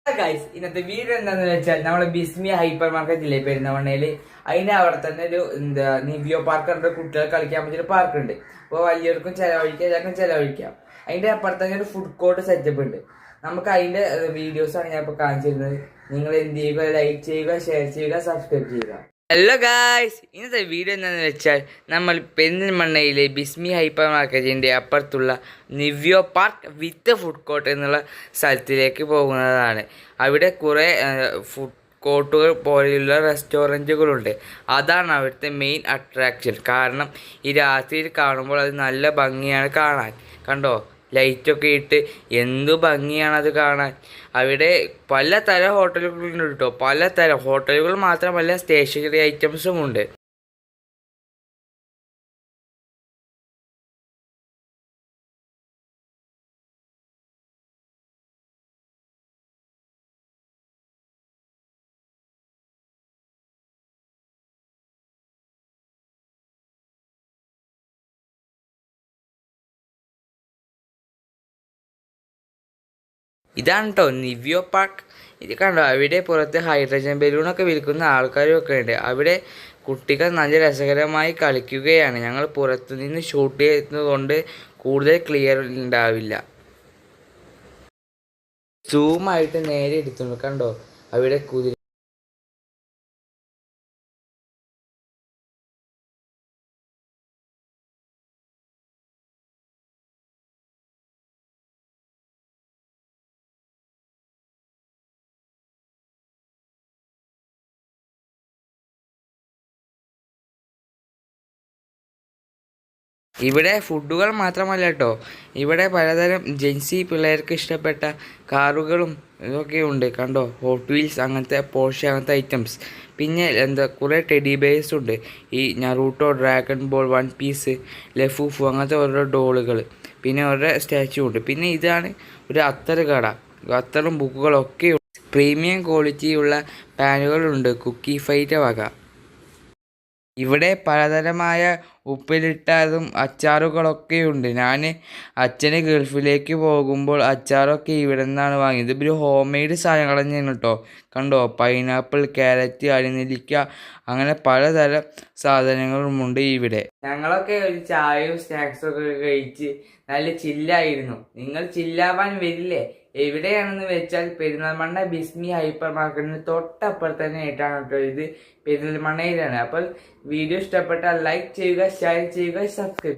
Guys ഇന്നത്തെ video എന്താന്ന് വെച്ചാൽ നമ്മളെ ബിസ്മി ഹൈപ്പർ മാർക്കറ്റില്ലേ പെരുന്തമണ്ണയില് അതിന്റെ അവിടെ തന്നെ ഒരു നിവിയോ പാർക്ക് ഉണ്ട്. കുട്ടികൾ കളിക്കാൻ പറ്റിയ പാർക്ക് ഉണ്ട്. അപ്പോൾ വലിയവർക്കും ചെലവഴിക്കാം, എല്ലാവർക്കും ചെലവഴിക്കാം. അതിന്റെ അപ്പുറത്ത് തന്നെ ഒരു ഫുഡ് കോർട്ട് സെറ്റപ്പ് ഉണ്ട്. നമുക്ക് അതിന്റെ വീഡിയോസ് ആണ് ഞാൻ ഇപ്പൊ കാണിച്ചിരുന്നത്. നിങ്ങൾ എന്ത് ചെയ്യുക, ലൈക്ക് ചെയ്യുക, ഷെയർ ചെയ്യുക, സബ്സ്ക്രൈബ് ചെയ്യുക. ഹലോ ഗായ്സ്, ഇന്നത്തെ വീഡിയോ എന്താണെന്ന് വെച്ചാൽ നമ്മൾ പെരിന്തൽമണ്ണയിലെ ബിസ്മി ഹൈപ്പർ മാർക്കറ്റിൻ്റെ അപ്പുറത്തുള്ള നിവ്യോ പാർക്ക് വിത്ത് ഫുഡ് കോർട്ട് എന്നുള്ള സ്ഥലത്തിലേക്ക് പോകുന്നതാണ്. അവിടെ കുറേ ഫുഡ് കോർട്ടുകൾ പോലെയുള്ള റെസ്റ്റോറൻറ്റുകളുണ്ട്. അതാണ് അവിടുത്തെ മെയിൻ അട്രാക്ഷൻ. കാരണം ഈ രാത്രിയിൽ കാണുമ്പോൾ അത് നല്ല ഭംഗിയാണ് കാണാൻ. കണ്ടോ, ലൈറ്റൊക്കെ ഇട്ട് എന്തു ഭംഗിയാണ് അത് കാണാൻ. അവിടെ പലതരം ഹോട്ടലുകളുണ്ട് കേട്ടോ. പലതരം ഹോട്ടലുകൾ മാത്രമല്ല, സ്റ്റേഷനറി ഐറ്റംസും ഉണ്ട്. ഇതാണ് കേട്ടോ നിവ്യോ പാർക്ക്. ഇത് കണ്ടോ, അവിടെ പുറത്ത് ഹൈഡ്രജൻ ബലൂണൊക്കെ വിൽക്കുന്ന ആൾക്കാരും ഒക്കെ ഉണ്ട്. അവിടെ കുട്ടികൾ നല്ല രസകരമായി കളിക്കുകയാണ്. ഞങ്ങൾ പുറത്തുനിന്ന് ഷൂട്ട് ചെയ്യുന്നതുകൊണ്ട് കൂടുതൽ ക്ലിയർ ഉണ്ടാവില്ല. സൂമായിട്ട് നേരെ എടുത്തുള്ളൂ. കണ്ടോ, അവിടെ കുതിര. ഇവിടെ ഫുഡുകൾ മാത്രമല്ല കേട്ടോ, ഇവിടെ പലതരം ജെൻസി പിള്ളേർക്ക് ഇഷ്ടപ്പെട്ട കാറുകളും ഇതൊക്കെ ഉണ്ട്. കണ്ടോ, ഹോട്ട് വീൽസ്, അങ്ങനത്തെ പോർഷെ, അങ്ങനത്തെ ഐറ്റംസ്. പിന്നെ കുറേ ടെഡി ബേഴ്സ് ഉണ്ട്. ഈ Naruto, dragon ball, one piece, Lafufu, അങ്ങനത്തെ ഓരോ ഡോളുകൾ. പിന്നെ ഓരോ സ്റ്റാച്ചു ഉണ്ട്. പിന്നെ ഇതാണ് ഒരു അത്തർ കട. അത്തറും ബുക്കുകളൊക്കെ ഉണ്ട്. പ്രീമിയം ക്വാളിറ്റിയുള്ള പാനുകളുണ്ട്, കുക്കി ഫൈറ്റ് വക. ഇവിടെ പലതരമായ ഉപ്പിലിട്ടതും അച്ചാറുകളൊക്കെയുണ്ട്. ഞാൻ അച്ഛന് ഗൾഫിലേക്ക് പോകുമ്പോൾ അച്ചാറൊക്കെ ഇവിടെ നിന്നാണ് വാങ്ങിയത്. ഇതൊരു ഹോം മെയ്ഡ് സാധനങ്ങൾ തന്നെയാണ് കേട്ടോ. കണ്ടോ, പൈനാപ്പിൾ, ക്യാരറ്റ്, അരിനെല്ലിക്ക, അങ്ങനെ പലതരം സാധനങ്ങളുമുണ്ട് ഇവിടെ. ഞങ്ങളൊക്കെ ഒരു ചായയും സ്നാക്സും ഒക്കെ കഴിച്ച് നല്ല ചില്ലായിരുന്നു. നിങ്ങൾ ചില്ലാവാൻ വരില്ലേ? എവിടെയാണെന്ന് വെച്ചാൽ പെരിന്തൽമണ്ണ ബിസ്മി ഹൈപ്പർ മാർക്കറ്റിന് തൊട്ടപ്പുറത്ത് തന്നെ ആയിട്ടാണ് കേട്ടോ. ഇത് പെരിന്തൽമണ്ണയിലാണ്. അപ്പോൾ വീഡിയോ ഇഷ്ടപ്പെട്ടാൽ ലൈക്ക് ചെയ്യുക, ഷെയർ ചെയ്യുക, സബ്സ്ക്രൈബ്.